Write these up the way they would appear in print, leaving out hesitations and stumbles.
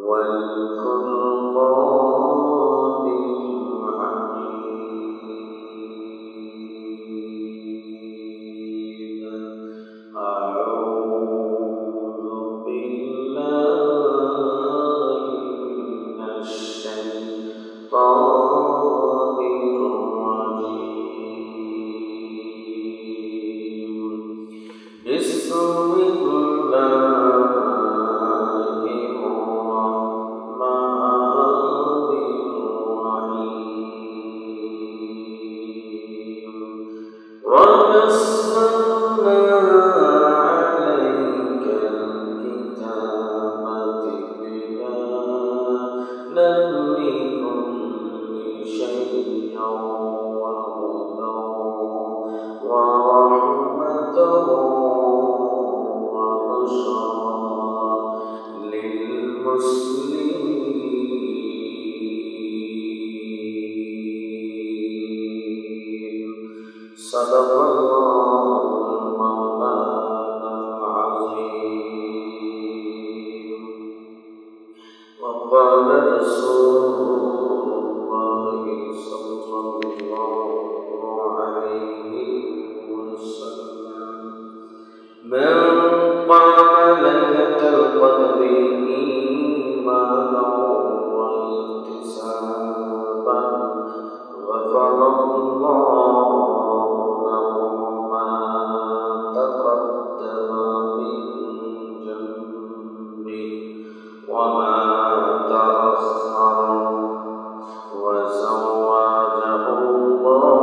والفرقان الحميد. أعوذ بالله من الشيطان الرجيم. بسم الله الرحمن الرحيم. ونزلنا عليك الكتاب تبيانا لكل شيء وهدى ورحمة وبشرى للمسلمين. صدق الله مولانا العظيم. وقال رسول الله صلى الله عليه وسلم: من قام ليلة القدر إيمانا واحتسابا غفر الله له ما تقدم من ذنبه وما تأخر، وزوجه الله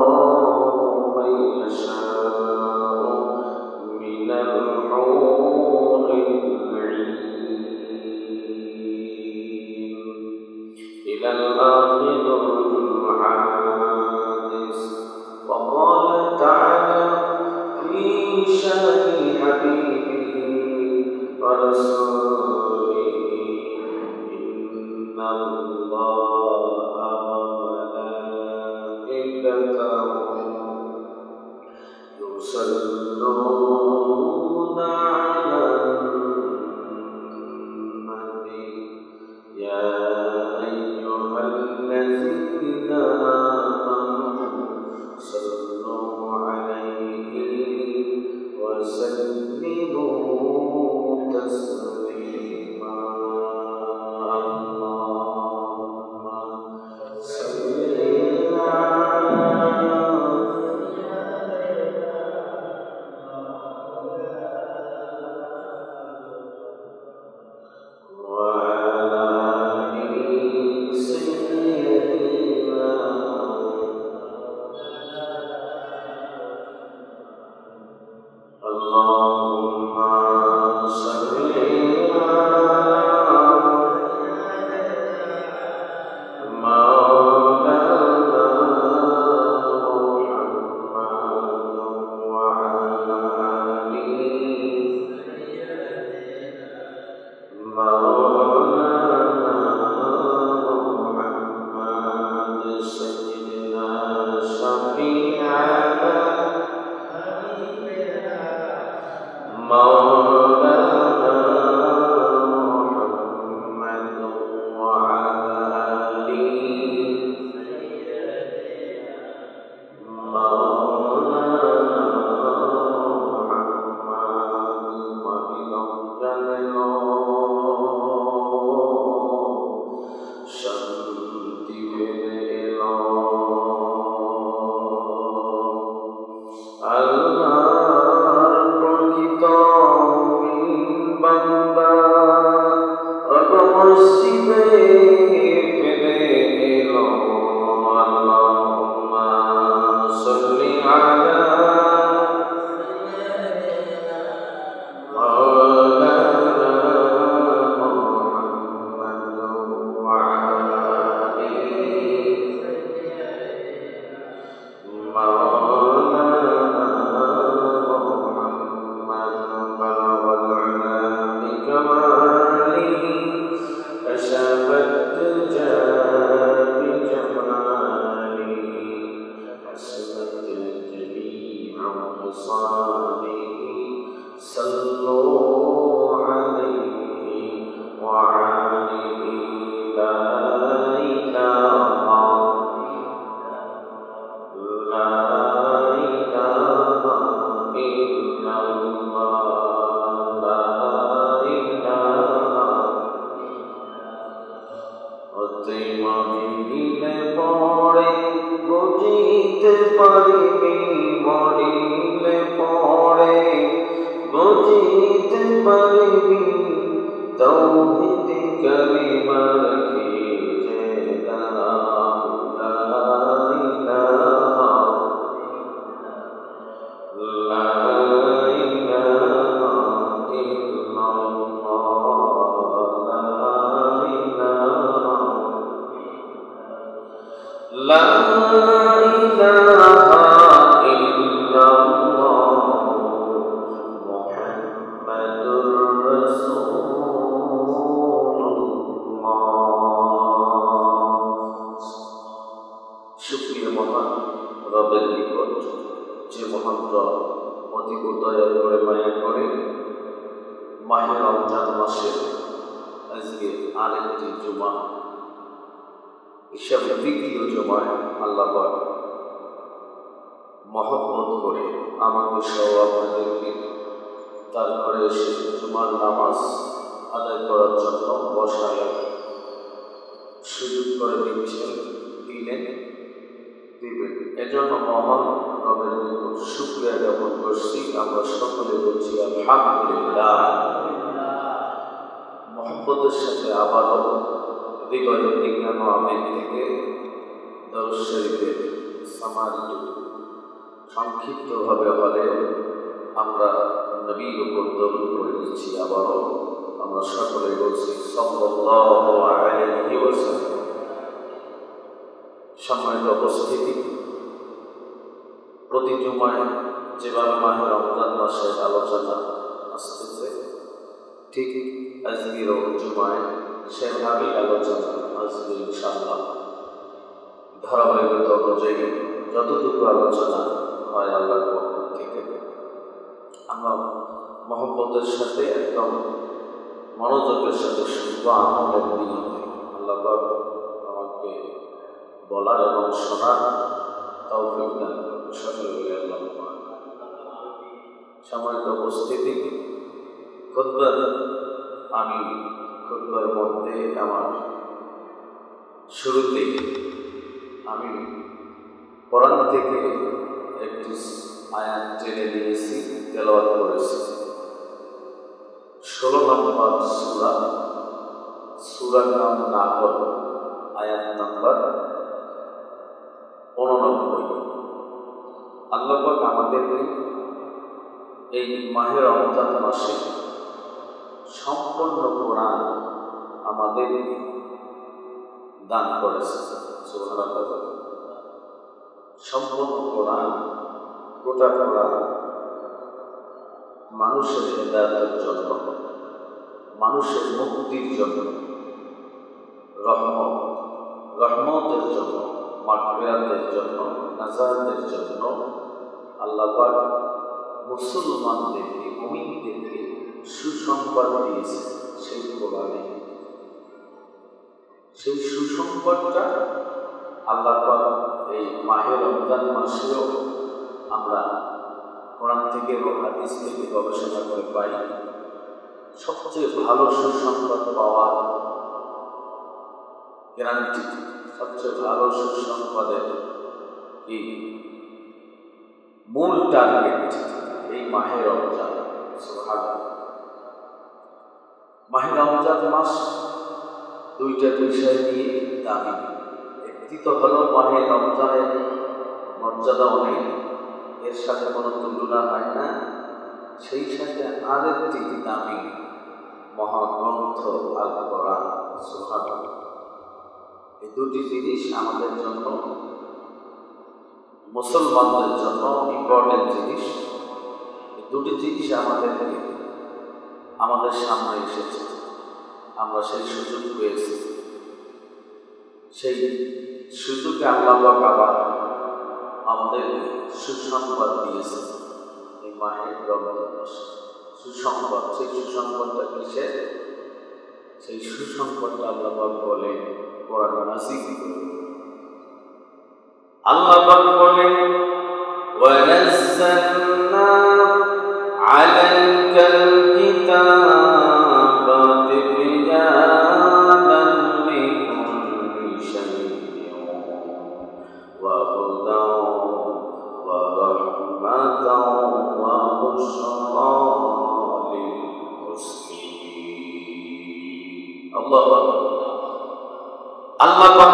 من يشاء من الحور العين. إلى الآخر الحادث. وقال تعالى في شأن حبيبه ورسوله: إن الله وملائكته يصلون على النبي يا أيها الذين آمنوا صلوا عليه وسلموا تسليما. اللهم صل وعلى آل कलिमा कीजे नाम ला इलाहा ला इलाहा इल्लल्लाह मुहम्मदुर রাসূলুল্লাহ। শুকরিয়া মহান রবের নিকট, যে মহান রব অধিক দয়া করে মায়া করে মাহে রমজান মাসে আজকে আরেকটি জুমা হিসাবে দ্বিতীয় জুমায় আল্লাহ পাক মহব্বত করে আমাকে সহ আপনাদেরকে তার ঘরে এসে জুমার নামাজ আদায় করার জন্য বসায় সুযোগ করে দিচ্ছেন, দিলেন, দিবেন। এজন্য মহান রবের নিকট শুকরিয়া জ্ঞাপন করছি। আমরা সকলে বলছি আলহামদুলিল্লাহ। মহব্বতের সাথে আবারও হৃদয়ের বিজ্ঞান আবেগ থেকে দরুদ শরীফের সামারি সংক্ষিপ্তভাবে হলে আমরা নবীর উপর দরুদ পড়ে দিচ্ছি। আবারও আমরা সকলে বলছি সাল্লাল্লাহু আলাইহি ওয়াসাল্লাম। সম্মানিত উপস্থিতি, প্রতি জুমায় যেভাবে মাহে রমজান মাসের আলোচনা আসতেছে, ঠিক আজকের জুমায় সেভাবেই আলোচনা আসবে ইনশাআল্লাহ। ধারাবাহিকতা অনুযায়ী যতটুকু আলোচনা হয় আল্লাহর পক্ষ থেকে আমরা মহব্বতের সাথে একদম মনোযোগের সাথে শুনবো। আমলের নিয়তে আল্লাহ পাক আমাকে বলার এবং শোনার তৌফিক দান করুন। সকলে বলে আল্লাহুম্মা আমিন। সম্মানিত উপস্থিতি, আমি খুতবার মধ্যে আমার শুরুতে আমি কোরআন থেকে একটি আয়াত টেনে নিয়েছি, তেলাওয়াত করেছি। 16 নম্বর সূরার নাম নাহল, আয়াত নাম্বার 89। আল্লাহ পাক আমাদেরকে এই মাহে রমজান মাসে সম্পূর্ণ কোরআন আমাদের দান করেছে। সুবহানাল্লাহ। সম্পূর্ণ কোরআন, গোটা কোরআন মানুষের হেদায়েতের জন্য, মানুষের মুক্তির জন্য, রহমতের জন্য, মাগফিরাতের জন্য, নাজাতের জন্য আল্লাহ পাক মুসলমানদেরকে, মুমিনদেরকে সুসংবাদ দিয়েছে সেই কোরআনে। সেই সুসংবাদটা আল্লাহ পাক এই মাহে রমজান মাসেও আমরা কোরআন থেকে এবং হাদিস থেকে গবেষণা করে পাই। সবচেয়ে ভালো সুসংবাদ পাওয়ার গ্যারান্টি, সবচেয়ে ভালো সুসংবাদের এই মূল টার্গেট এই মাহে রমজান। সুবহানাল্লাহ। মাহে রমজান মাস দুইটা বিষয় নিয়ে দামি। একটি তো হলো মাহে রমজানের মর্যাদা অনেক, এর সাথে কোনো তুলনা হয় না। সেই সাথে আরেকটি দামি মহাগ্রন্থ আল কোরআন। সুবহানাল্লাহ। এই দুটি জিনিস আমাদের জন্য, মুসলমানদের জন্য ইম্পর্টেন্ট জিনিস। এই দুটি জিনিস আমাদের সামনে এসেছে, আমরা সেই সুযোগ পেয়েছি। সেই সুযোগে আল্লাহ পাক আবার আমাদের সুসংবাদ দিয়েছে এই মাহে রমজান মাসে। সুসংবাদ, সেই সুসংবাদটা কিসের? সেই সুসংবাদটা আল্লাহ পাক বলেন কোরআন নাযিল করে। আল্লাহ পাক বলেন ওয়ানাজ্জালনা আলাইকাল কিতাবা তিবয়ানান লিকুল্লি শাইইন ওয়া হুদান ওয়া রাহমাতান ওয়া বুশরা লিল মুসলিমিন। আল্লাহু আল্লাহ পাক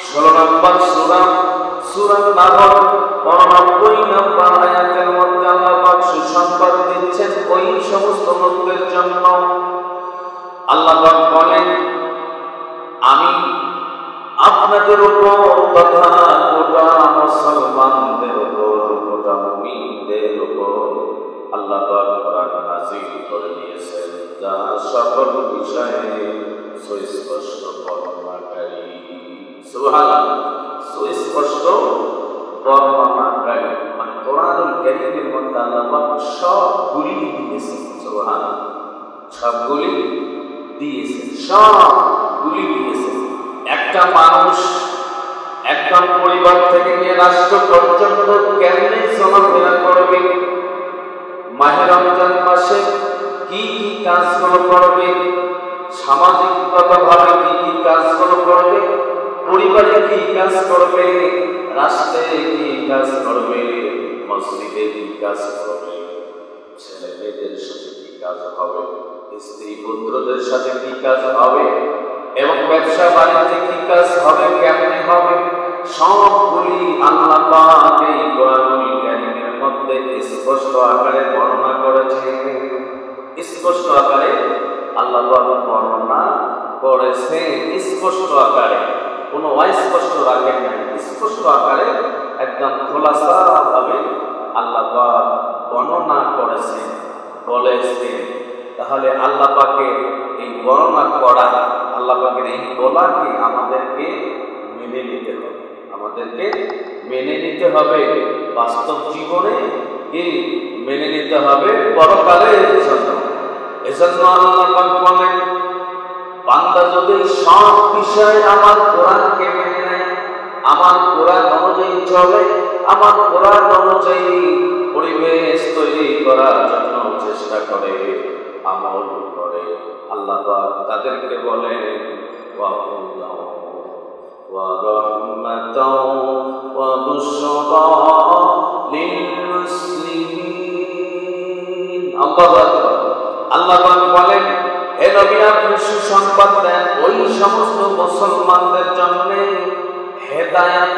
16 নম্বর সূরা নাহল 99 নম্বর আয়াতের মধ্যে আল্লাহ পাক সুসংবাদ দিচ্ছেন ওই সমস্ত লোকদের জন্য। আল্লাহ পাক বলেন, আমি আপনাদের উপর তথা গোটা মুসলমানদের উপর, গোটা মুমিনদের উপর আল্লাহ পাক কোরআন নাযিল করে দিয়েছেন, যা সকল বিষয়ে সুস্পষ্ট বর্ণনাকারী। সুবহানাল্লাহ, সুস্পষ্ট বর্ণনাকারী মানে কোরআনুল কারীমের মধ্যে আল্লাহ পাক সবগুলি দিয়েছেন। সুবহানাল্লাহ, সবগুলি দিয়েছেন, সবগুলি দিয়েছেন। একটা মানুষ একটা পরিবার থেকে নিয়ে রাষ্ট্র পর্যন্ত কেমনে চলাফেরা করবে, মাহে রমজান মাসে কি কি কাজগুলো করবে, সামাজিকগতভাবে কি কি কাজগুলো করবে, পরিবারে কি কাজ করবে, রাষ্ট্রে কি কাজ করবে, মসজিদে কি কাজ করবে, ছেলে মেয়েদের সাথে কি কাজ হবে, স্ত্রী পুত্রদের সাথে কি কাজ হবে, এবং ব্যবসা বাণিজ্যে কি কাজ হবে, কেমনে হবে, সবগুলি আল্লাহ পাক এই কোরআনুল কারীমের মধ্যে স্পষ্ট আকারে বর্ণনা করেছেন। স্পষ্ট আকারে আল্লাহ পাক বর্ণনা করেছেন, স্পষ্ট আকারে, কোনো অস্পষ্ট রাখেন নাই, স্পষ্ট আকারে একদম খোলাসা ভাবে আল্লাহ পাক বর্ণনা করেছেন, বলেছেন। তাহলে আল্লাহ পাকের এই বর্ণনা করা, আল্লাহ পাকের এই বলাকে আমাদেরকে মেনে নিতে হবে, আমাদেরকে মেনে নিতে হবে, বাস্তব জীবনে কি মেনে নিতে হবে পরকালের জন্য। এজন্য আল্লাহ পাক বলেন, বান্দা যদি সব বিষয়ে আমার কোরআনকে মেনে নেয়, আমার কোরআন অনুযায়ী চলে, আমার কোরআন অনুযায়ী পরিবেশ তৈরি করার জন্য চেষ্টা করে, আমল করে, আল্লাহ পাক তাদেরকে বলেন ওয়া হুদাও ওয়া রাহমাতাও ওয়া বুশরা লিল মুসলিমিন। আল্লাহু আকবার। আল্লাহ পাক বলেন, হে নবী আপনি সুসংবাদ দেন ওই সমস্ত মুসলমানদের জন্য হেদায়েত।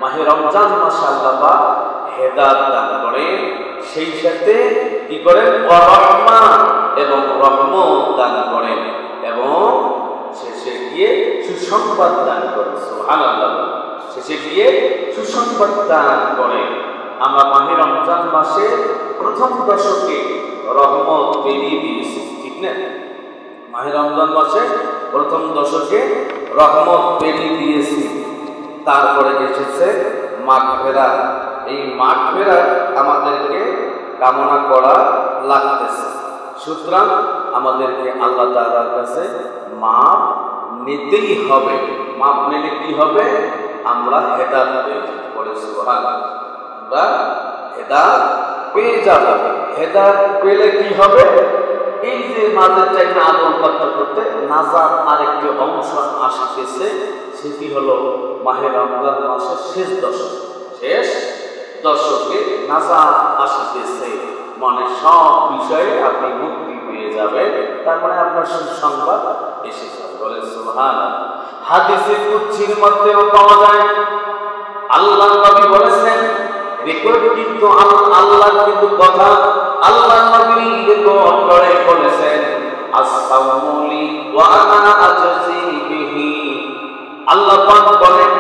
মাহে রমজান মাসে আল্লাহ পাক হেদায়েত দান করে, সেই সাথে কি করেন, রহমা এবং রহমত দান করেন, এবং শেষে গিয়ে সুসংবাদ দান করেন। সুবহানাল্লাহ, শেষে গিয়ে সুসংবাদ দান করেন। আমরা মাহে রমজান মাসে প্রথম দশকে রহমত পেরিয়ে দিয়েছি, ঠিক না? মাহে রমজান মাসে প্রথম দশকে রহমত পেরিয়ে দিয়েছি, তারপরে এসেছে মাগফিরাত। এই মাগফিরাত আমাদেরকে কামনা করা লাগতেছে। সুতরাং আমাদেরকে আল্লাহ তাআলার কাছে মাপ নিতেই হবে। মাপ নিলে কি হবে? আমরা হেদায়েত পেয়ে যাব। বলে সুবহানাল্লাহ, আমরা হেদায়েত পেয়ে যাব। হেদায়েত পেলে কি হবে? এই যে মাঝে চাইতে আদল করতে করতে নাজাত আরেকটি অংশ আসতেছে, সেটি হলো মাহে রমজান মাসের শেষ দশক। শেষ দশকে নাজাত আসতেছে, মানে সব বিষয়ে আপনি মুক্তি পেয়ে যাবেন। তার মানে আপনার সুসংবাদ এসেছে। বলে সুবহানাল্লাহ। হাদিসে কুদসির মধ্যেও পাওয়া যায়, আল্লাহ নবী বলেছেন, রেকর্ড কিন্তু আল্লাহর কিন্তু কথা, আল্লাহ নবী রেকর্ড করে বলেছেন, আসসালামু আলাইহি ওয়া আনা আজজি বিহি। আল্লাহ পাক বলেন,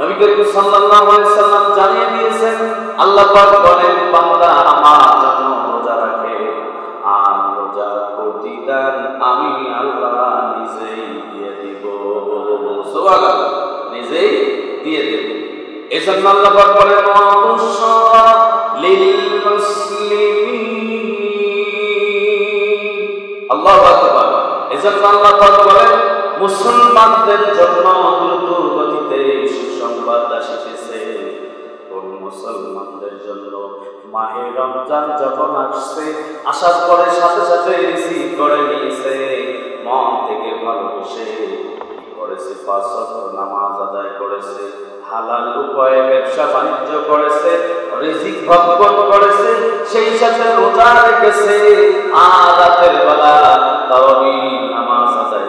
নবী করিম সাল্লাল্লাহু আলাইহি সাল্লাম জানিয়ে দিয়েছেন, আল্লাহ পাক বলেন, বান্দা আমার জন্য রোজা রাখে, আর রোজা প্রতিদান আমি আল্লাহ নিজেই দিয়ে দিব। সুবহানাল্লাহ, নিজেই দিয়ে দেব। এজন্য আল্লাহ পাক বলেন, ওয়াবুশরা লিল মুসলিমিন। আল্লাহু আকবার। এজন্য আল্লাহ পাক বলেন, মুসলমানদের জন্য দ্রুত গতিতে সুসংবাদ আসিতেছে। কোন মুসলমানদের জন্য? মাহে রমজান যখন আসছে, আসার পরে সাথে সাথে রিসিভ করে নিয়েছে, মন থেকে ভালোবেসে করেছে, 5 ওয়াক্ত নামাজ আদায় করেছে, হালাল উপায়ে ব্যবসা বাণিজ্য করেছে, রিজিক ভক্ষণ করেছে, সেই সাথে রোজা রেখেছে, আর রাতের বেলা তারাবি নামাজ আদায়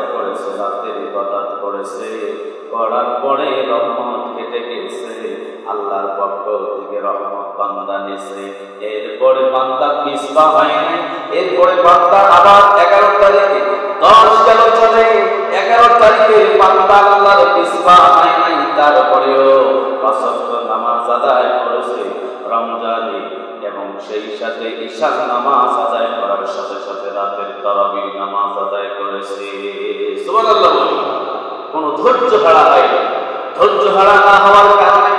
পক্ষ থেকে রহমত বান্দা নিছে। এরপরে বান্দা পিছপা হয় নাই। এরপরে বান্দা আবার 11 তারিখে 10 গেল চলে, 11 তারিখে বান্দা আল্লাহর পিছপা হয় নাই। তারপরেও 5 ওয়াক্ত নামাজ আদায় করেছে রমজানে, এবং সেই সাথে ঈশার নামাজ আদায় করার সাথে সাথে রাতের তারাবির নামাজ আদায় করেছে। সুবহানাল্লাহ। কোনো ধৈর্য হারা হয়, ধৈর্য হারা না হওয়ার কারণে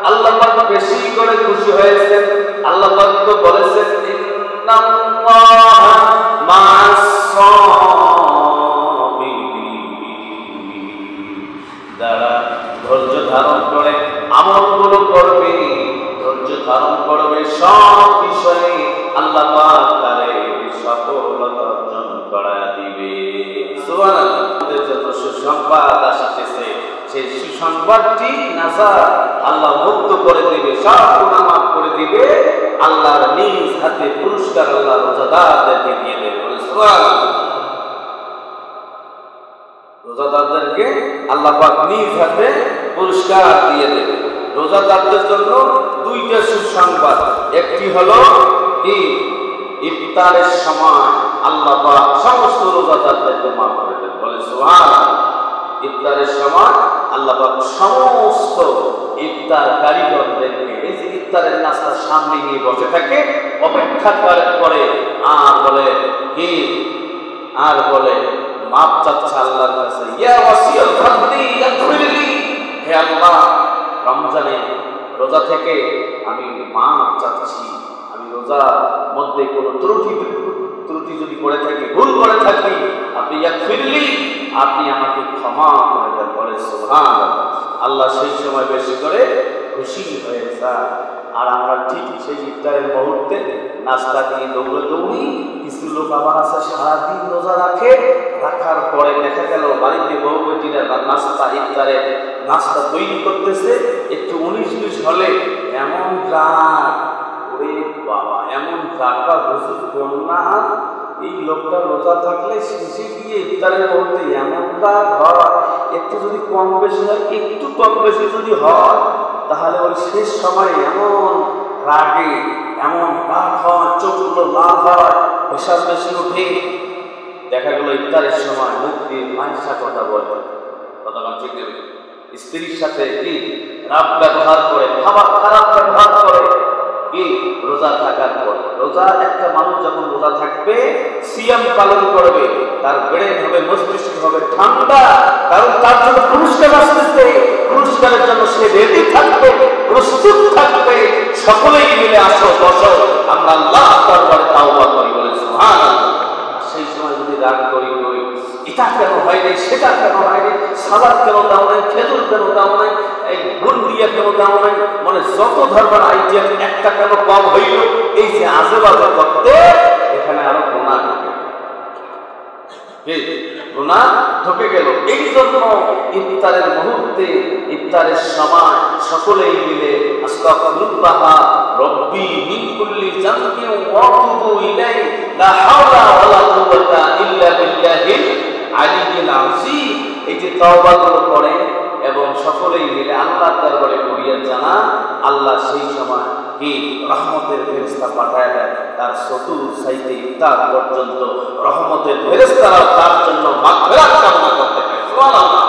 আল্লাহ পাক বেশি করে খুশি হয়েছেন। আল্লাহ পাক তো বলেছেন ইন্নাল্লাহা মা'আস সাবিরিন, যারা ধৈর্য ধারণ করে আমলগুলো করবে, ধৈর্য ধারণ করবে সব বিষয়ে আল্লাহ পাক তারে সফলতা অর্জন করায় দিবে। সুবহানাল্লাহ। আমাদের জন্য সুসংবাদ আসিতেছে, সেই সুসংবাদটি নাজাত, আল্লাহ মুক্ত করে দিবে, সব গুনাহ মাফ করে দিবে। আল্লাহর নিজ হাতে পুরস্কার আল্লাহ রোজাদারদেরকে দিয়ে দেবে। সুবহানাল্লাহ। রোজাদারদেরকে আল্লাহ পাক নিজ হাতে পুরস্কার দিয়ে দেবে। রোজাদারদের জন্য দুইটা সুসংবাদ। একটি হলো কি, ইফতারের সময় আল্লাহ পাক সমস্ত রোজাদারদেরকে মাফ করে দেন। বলে সুবহানাল্লাহ। ইফতারের সময় আল্লাহ পাক সমস্ত ইফতার কারিগরদেরকে, এই যে ইফতারের নাস্তা সামনে নিয়ে বসে থাকে, অপেক্ষা করে আর বলে কি, আর বলে মাপ চাচ্ছে আল্লাহর কাছে, ইয়া ওয়াসিউল ফাদলি ইয়াগফিরলি, হে আল্লাহ রমজানে রোজা থেকে আমি মাপ চাচ্ছি, আমি রোজার মধ্যে কোনো ত্রুটি যদি করে থাকি, ভুল করে থাকি, আপনি ইয়াগফিরলি, আপনি আমাকে ক্ষমা করে দেন। বলে সুবহানাল্লাহ। আল্লাহ সেই সময় বেশি করে খুশি হয়ে যায়। আর আমরা ঠিক সেই ইফতারের মুহূর্তে নাস্তা নিয়ে দৌড়ি। কিছু লোক আবার আছে সারাদিন রোজা রাখে, রাখার পরে দেখা গেল বাড়িতে বউ বেটিরা নাস্তা, ইফতারের নাস্তা তৈরি করতেছে, একটু 19-20 হলে এমন রাগ, ওরে বাবা এমন রাগটা হুজুর কন্যা, এই লোকটা রোজা থাকলে শেষে গিয়ে ইফতারের মুহূর্তে এমন রাগ হয়, একটু যদি কম বেশি হয়, একটু কম বেশি যদি হয়, তাহলে ওই শেষ সময় এমন রাগে এমন রাগ হয়, চোখগুলো লাল হয়, পেশাব বেশি উঠে। দেখা গেল ইফতারের সময় মুখ দিয়ে মাইশা কথা বলে, কথা ঠিক নেবে, স্ত্রীর সাথে কি রাগ ব্যবহার করে, খাবার খারাপ ব্যবহার করে, কি রোজা থাকার পর। রোজা একটা মানুষ যখন রোজা থাকবে, সিয়াম পালন করবে, তার ব্রেন হবে, মস্তিষ্ক হবে ঠান্ডা, কারণ তার জন্য পুরস্কার আসতেছে। পুরস্কারের জন্য সে রেডি থাকবে, প্রস্তুত থাকবে। সকলেই মিলে আসো, বসো, আমরা আল্লাহর দরবারে তাওবা করি। বলে সুবহানাল্লাহ। সেই সময় যদি রাগ করি, এটা কেন হয় নাই, সেটা কেন হয় নাই, সালাদ কেন দাও নাই, খেজুর কেন দাও নাই, এই গুণ দিয়ে কেন দাও নাই, মানে যত ধরনের আইটেম একটা কেন কম হইল, এই যে আজে বাজে করতে, এখানে আরো গুনাহ ঢুকে, গুনাহ ঢুকে গেল। এই জন্য ইফতারের মুহূর্তে, ইফতারের সময় সকলেই মিলে আস্তাগফিরুল্লাহ রব্বি মিন কুল্লি যামবিন ওয়া আতুবু ইলাইহি লা হাওলা ওয়ালা কুওয়াতা ইল্লা বিল্লাহিল আলিয়্যিল আযীম। এই যে তওবাগুলো করে এবং সকলেই মিলে আল্লাহর দরবারে করিয়া জানা, আল্লাহ সেই সময় কি রহমতের ফেরেশতা পাঠায় দেয়, তার চতুর্থ সাইতে ইফতার পর্যন্ত রহমতের ফেরেশতারা তার জন্য মাগফিরাত কামনা করতে থাকে। সুবহানাল্লাহ।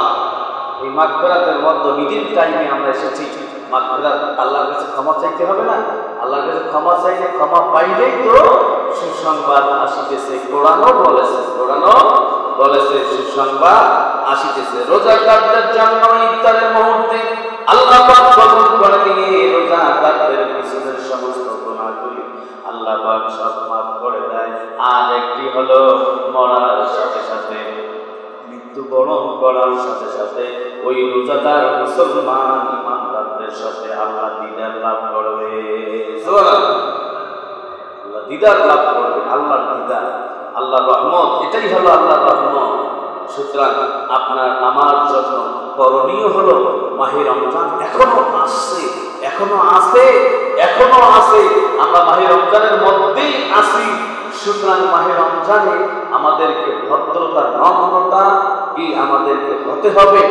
এই মাগফিরাতের মধ্যে ঈদের টাইমে আমরা এসেছি, মাগফিরাত আল্লাহর কাছে ক্ষমা চাইতে হবে না? আল্লাহর কাছে ক্ষমা চাইলে, ক্ষমা পাইলেই তো সুসংবাদ আসিতেছে। কোরআনও বলেছে, সুসংবাদ আসিতেছে। রোজাদারদের জন্য ইফতারের মুহূর্তে আল্লাহ পাক কবুল করে দিয়ে রোজাদারদের পিছনের সমস্ত গুনাহগুলি আল্লাহ পাক সব মাফ করে দেয়। আর একটি হলো মরার সাথে সাথে, মৃত্যুবরণ করার সাথে সাথে ওই রোজাদার মুসলমান ইমানদারদের সাথে আল্লাহ দিদার লাভ করবে। আল্লাহ দিদার লাভ করবে, আল্লাহর দিদার, আল্লাহর রহমত, এটাই হলো আল্লাহর রহমত। সুতরাং আপনার আমার জন্য করণীয় হলো, মাহে রমজান এখনো আসছে, আমরা মাহে রমজানের মধ্যেই আছি। সুতরাং মাহে রমজানে আমাদেরকে ভদ্রতা, নম্রতা কি আমাদেরকে হতে হবে,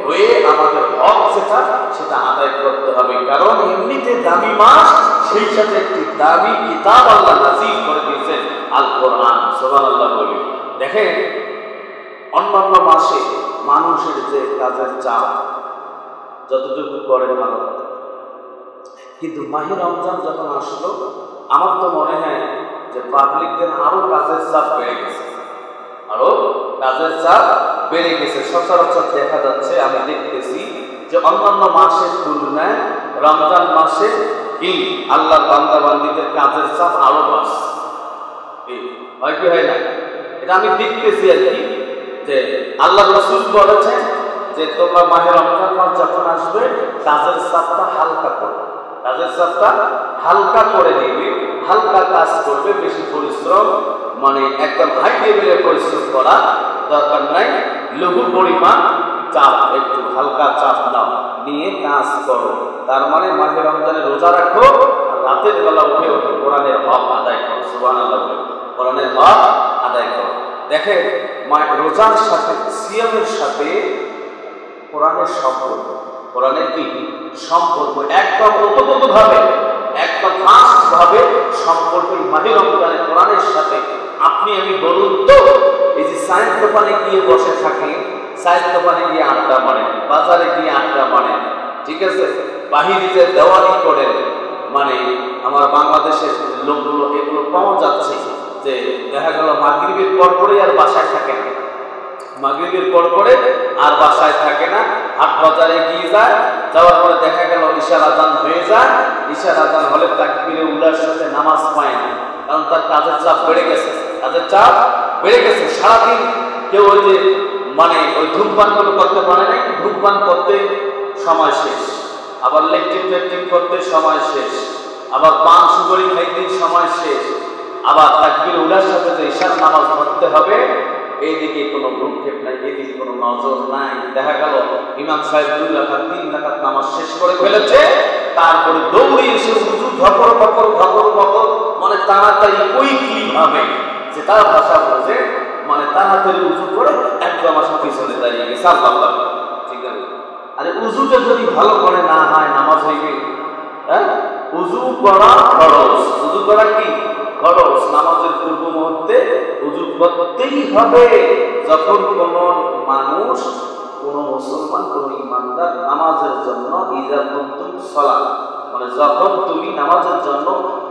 হয়ে আমাদের হক যেটা সেটা আদায় করতে হবে। কারণ এমনিতে দামি মাস, সেই সাথে একটি দামি কিতাব আল্লাহ নাযিল করে দিয়েছেন, আল কোরআন। সুবহানাল্লাহ বলি। দেখেন, অন্যান্য মাসে মানুষের যে কাজের চাপ যতটুকু করে ভালো, কিন্তু মাহে রমজান যখন আসলো, আমার তো মনে হয় যে পাবলিকদের আরো কাজের চাপ বেড়ে গেছে, আরো কাজের চাপ বেড়ে গেছে। সচরাচর দেখা যাচ্ছে, আমি দেখতেছি যে অন্যান্য মাসের তুলনায় রমজান মাসে কি আল্লাহর বান্দা বান্দীদের কাজের চাপ আরো বাড়ছে। হয় কি হয় না? এটা আমি দেখতেছি আর কি, যে আল্লাহ রাসূল বলেছেন যে তোমরা মাহে রমজান মাস যখন আসবে, কাজের চাপটা হালকা করবে, কাজের চাপটা হালকা করে দিবে, হালকা কাজ করবে, বেশি পরিশ্রম মানে একদম হাই লেভেলের পরিশ্রম করা দরকার নাই, লঘু পরিমাণ চাপ, একটু হালকা চাপ নাও, নিয়ে কাজ করো। তার মানে মাহে রমজানে রোজা রাখো, রাতের বেলা উঠে উঠে কোরআনের হক আদায় করো। সুবহানাল্লাহ, কোরআনের হক আদায় করো। দেখে রোজার সাথে, সিয়ামের সাথে কোরআনের সম্পর্ক, কোরআনের কি সম্পর্ক একদম ওতপ্রোতভাবে, একদম ফাস্ট ভাবে সম্পর্ক মাহে রমজানে কোরআনের সাথে। আপনি আমি বলুন তো, এই যে চায়ের দোকানে গিয়ে বসে থাকে, চায়ের দোকানে গিয়ে আড্ডা মারেন, বাজারে গিয়ে আড্ডা মারেন, ঠিক আছে, বাহিরে যে দেওয়ানি করেন, মানে আমার বাংলাদেশের লোকগুলো এগুলো পাওয়া যাচ্ছে যে দেখা গেল মাগরিবের পর পরে আর বাসায় থাকে না, মাগরিবের পর পরে আর বাসায় থাকে না, হাট বাজারে গিয়ে যায়, যাওয়ার পরে দেখা গেল ইশার আযান হয়ে যায়, ইশার আযান হলে তাকবীরে উলার সাথে নামাজ পায় না, কারণ তার কাজের চাপ বেড়ে গেছে, কাজের চাপ বেড়ে গেছে। সারাদিন কেউ ওই যে মানে ওই ধূমপান করতে পারে নাই, ধূমপান করতে সময় শেষ, আবার লেকটিং করতে সময় শেষ, আবার পান সুপারি খাইতে সময় শেষ, আবার তাকবীর উলার সাথে যে ইশার নামাজ পড়তে হবে, এইদিকে কোনো ভ্রুক্ষেপ নাই, এদিকে কোনো নজর নাই। দেখা গেল ইমাম সাহেব 2 রাকাত 3 রাকাত নামাজ শেষ করে ফেলেছে, তারপরে দৌড়ে এসে উযু ধকর মানে তাড়াতাড়ি কুইকলি ভাবে, যে তার ভাষা বোঝে, মানে তাড়াতাড়ি উযু করে একদম আসা পিছনে দাঁড়িয়ে গেছে। আল্লাহ, ঠিক আছে। আরে উযুটা যদি ভালো করে না হয়, নামাজ হইবে? হ্যাঁ, উযু করা ফরজ, উযু করা কি ফরজ, নামাজের পূর্ব মুহূর্তে উযু করতেই হবে। যখন কোন মানুষ, কোন মুসলমান, কোন ইমানদার নামাজের জন্য ইজা কুনতুম সালাত, মানে যখন তুমি নামাজের জন্য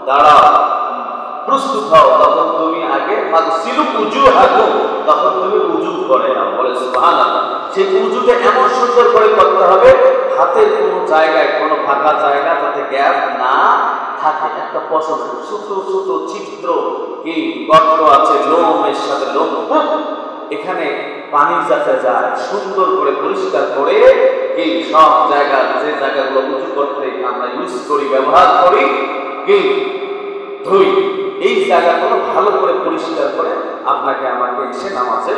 দাঁড়াও, প্রস্তুত হও, তখন তুমি আগে ফাগসিলু উজুহাকুম, তখন তুমি উযু করে নাও। বলে সুবহানাল্লাহ। সেই উযুটা এমন সুন্দর করে করতে হবে, হাতের কোনো জায়গায় কোনো ফাঁকা জায়গা যাতে গ্যাপ না থাকে, একটা পছন্দ ছোট ছোট ছিদ্র কি গর্ত আছে, লোমের সাথে লোম, এখানে পানি যাতে যায়, সুন্দর করে পরিষ্কার করে এই সব জায়গা, যে জায়গাগুলো উঁচু করতে আমরা ইউজ করি, ব্যবহার করি, কি ধুই, এই জায়গাগুলো ভালো করে পরিষ্কার করে আপনাকে আমাকে এসে নামাজে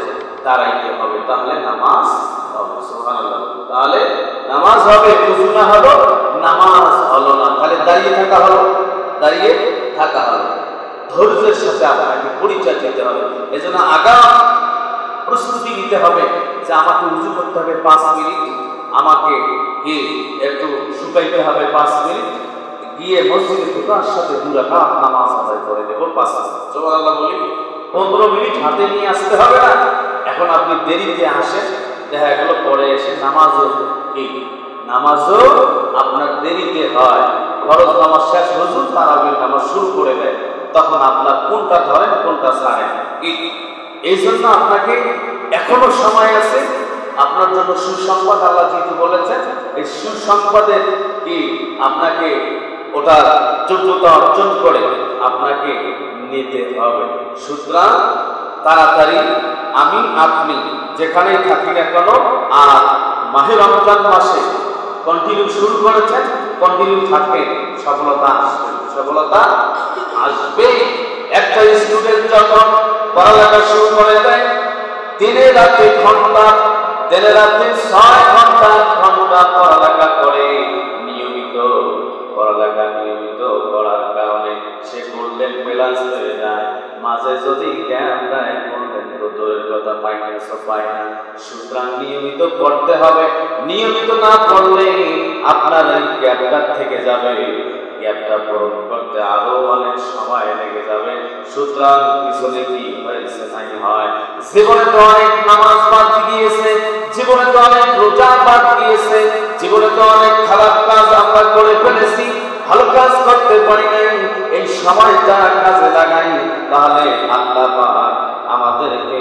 দাঁড়াইতে হবে, তাহলে নামাজ হবে। সুবহানাল্লাহ, তাহলে নামাজ হবে। উযু না হলো নামাজ হলো না, তাহলে দাঁড়িয়ে থাকা হলো, দাঁড়িয়ে থাকা হলো। ধৈর্যের সাথে আপনাকে পরিচয় দিতে হবে। এজন্য আগাম প্রস্তুতি নিতে হবে যে আমাকে উযু করতে হবে 5 মিনিট, আমাকে কি একটু শুকাইতে হবে 5 মিনিট, গিয়ে মসজিদে ঢোকার সাথে 2 রাকাত নামাজ আদায় করে দেব 5 মিনিট। সুবহানাল্লাহ বলি। 15 মিনিট হাতে নিয়ে আসতে হবে না। এখন আপনি দেরিতে আসেন, দেখা গেল পরে এসে নামাজও কি নামাজও আপনার দেরিতে হয়, ফরজ নামাজ শেষ হুজুর তারাবির নামাজ শুরু করে দেয়, তখন আপনার কোনটা ধরেন কোনটা ছাড়েন। এই জন্য আপনাকে এখনো সময় আছে, আপনার জন্য সুসংবাদ আল্লাহ যেহেতু বলেছেন, এই সুসংবাদের কি আপনাকে ওটার যোগ্যতা অর্জন করে আপনাকে নিতে হবে। সুতরাং তাড়াতাড়ি আমি আপনি যেখানেই থাকি না কেন, আর মাহে রমজান মাসে কন্টিনিউ শুরু করেছেন, কন্টিনিউ থাকবেন, সফলতা আসবে, সফলতা আসবে। একটা স্টুডেন্ট যখন পড়ালেখা শুরু করে দেয়, দিনে রাতে 6 ঘন্টা পড়ালেখা করে, নিয়মিত পড়ালেখা নিয়মিত করার কারণে সে গোল্ডেন প্লাস হয়ে যায়। মাঝে যদি জ্ঞান দেয় গোল্ডেন দূরের কথা মাইনাসও পায় না। সুতরাং নিয়মিত পড়তে হবে। নিয়মিত না পড়লে আপনার এই গ্যাপটা থেকে যাবে, গ্যাপটা পূরণ করতে আরো অনেক সময় লেগে যাবে। সুতরাং পিছনে কি হয়েছে নাই হয়, জীবনে তো অনেক নামাজ বাদ গিয়েছে, জীবনে তো অনেক রোজা বাদ গিয়েছে, জীবনে তো অনেক খারাপ কাজ আমরা করে ফেলেছি, ভালো কাজ করতে পারি নাই। এই সময়টা কাজে লাগাই, তাহলে আল্লাহ পাক আমাদেরকে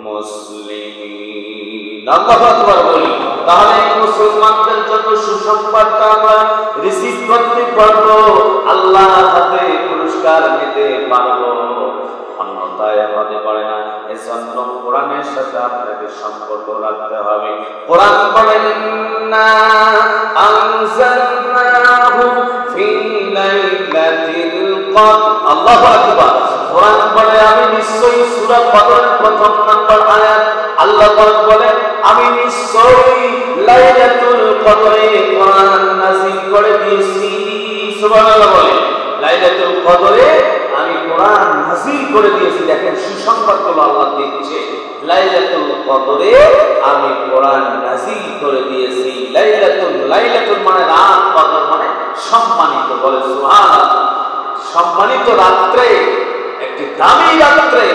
মুসলিমিন আল্লাহু আকবার বলি, তাহলে মুসলমানদের জন্য সুসংবাদটা আমরা রিসিভ করতে পারবো, আল্লাহর হাতে পুরস্কার নিতে পারবো, অন্যথায় হতে পারে না। এজন্য কোরআনের সাথে আপনাকে সম্পর্ক রাখতে হবে। কোরআন বলেন না আনজালনাহু ফি লাইলাতিল কদর, আল্লাহু আকবার। কোরআন বলে আমি নিশ্চয়ই, সূরা কদরের প্রথম নাম্বার আয়াত, আল্লাহ পাক বলেন আমি নিশ্চয়ই লাইলাতুল কদরে কোরআন নাযিল করে দিয়েছি। সুবহানাল্লাহ বলে লাইলাতুল কদরে আমি কোরআন নাযিল করে দিয়েছি। দেখেন সুসংবাদগুলো আল্লাহ দিচ্ছে, লাইলাতুল কদরে আমি কোরআন নাযিল করে দিয়েছি। লাইলাতুল মানে রাত, কদর মানে সম্মানিত, বলে সুবহানাল্লাহ। সম্মানিত রাত্রে, একটি দামি রাত্রে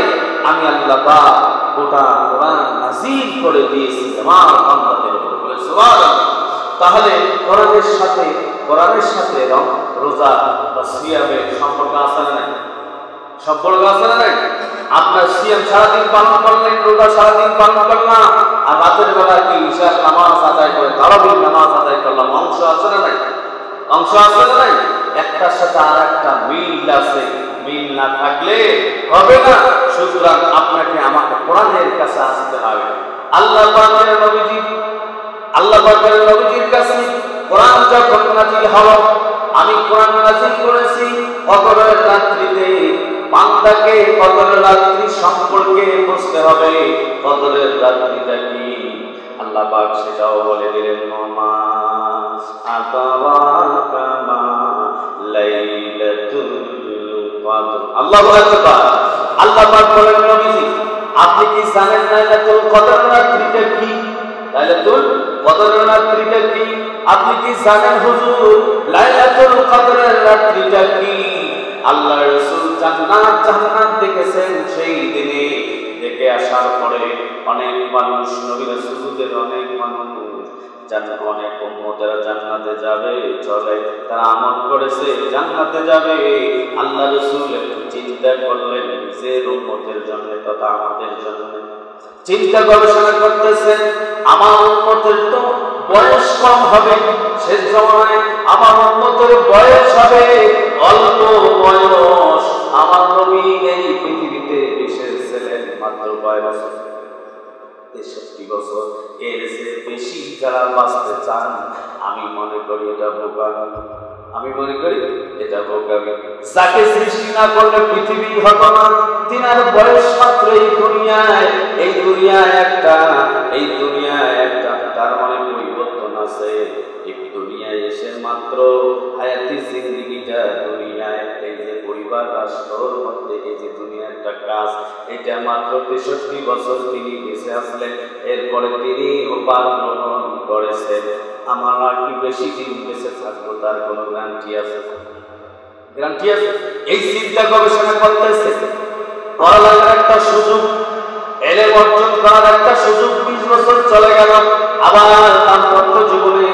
আমি আল্লাহ পাক গোটা কোরআন নাযিল করে দিয়েছি আমার বান্দাদের উপর, বলে সুবহানাল্লাহ। তাহলে কোরআনের সাথে রোজা বা সিয়ামের সম্পর্ক আছে না নাই? সম্পর্ক আছে না নাই? আপনার সিয়াম সারাদিন পালন করলেন, রোজা সারাদিন পালন করলাম, আর রাতের বেলা কি ঈশা নামাজ আদায় করে তারাবির নামাজ আদায় করলাম, অংশ আছে না নাই? অংশ আছে না নাই? একটার সাথে আর একটা মিল আছে, মিল না থাকলে হবে না। সুতরাং আপনাকে আমাকে কোরআনের কাছে আসতে হবে। আল্লাহ পাকের নবীজির কাছে কোরআন যখন নাযিল হলো, আমি কোরআন নাযিল করেছি কদরের রাত্রিতে। বান্দাকে কদরের রাত্রি সম্পর্কে বুঝতে হবে, কদরের রাত্রিটা কি আল্লাহ পাক সেটাও বলে দিলেন। মা আতারাকা মা লাইলাতুল কদর, আল্লাহু আকবার। আল্লাহ পাক বলেন নবীজি আপনি কি জানেন লাইলাতুল কদর রাত্রিটা কি? লাইলাতুল কদর রাত্রিটা কি আপনি কি জানেন হুজুর? লাইলাতুল কদরের রাত্রিটা কি? আল্লাহর রাসূল জান্নাত দেখেছেন সেই দিনে। দেখে আসার পরে অনেক মানুষ, নবী রাসূলদের অনেক মানুষ, অনেক উম্মতেরা জান্নাতে যাবে, চলে তারা আমল করেছে জান্নাতে যাবে। আল্লাহ রাসূল চিন্তা করলেন নিজের উম্মতের জন্য তথা আমাদের জন্য, চিন্তা গবেষণা করতেছেন আমার উম্মতের তো বয়স কম হবে, শেষ জমানায় আমার উম্মতের বয়স হবে অল্প বয়স। আমার নবী এই পৃথিবীতে এসেছিলেন মাত্র 63 বছর। এর চেয়ে বেশি যারা বাঁচতে চান, আমি মনে করি এটা বোকামি। যাকে সৃষ্টি না করলে পৃথিবী হতো না, তিনার বয়স মাত্র এই দুনিয়ায় একটা, তার মানে পরিবর্তন আছে। এই দুনিয়ায় এসে মাত্র হায়াতি জিন্দেগিটা দুনিয়ায়, এই যে পরিবার রাষ্ট্রের মধ্যে এই যে দুনিয়া একটা কাজ, এটা মাত্র 63 বছর তিনি বেঁচে আসলেন। এরপরে তিনি উপার গ্রহণ করেছেন। আমার আর কি বেশি দিন বেঁচে থাকবো তার কোনো গ্যারান্টি আছে? এই চিন্তা গবেষণা করতেছে, পড়ালেখার একটা সুযোগ, এলেম অর্জন করার একটা সুযোগ 20 বছর চলে গেল। আবার দাম্পত্য জীবনে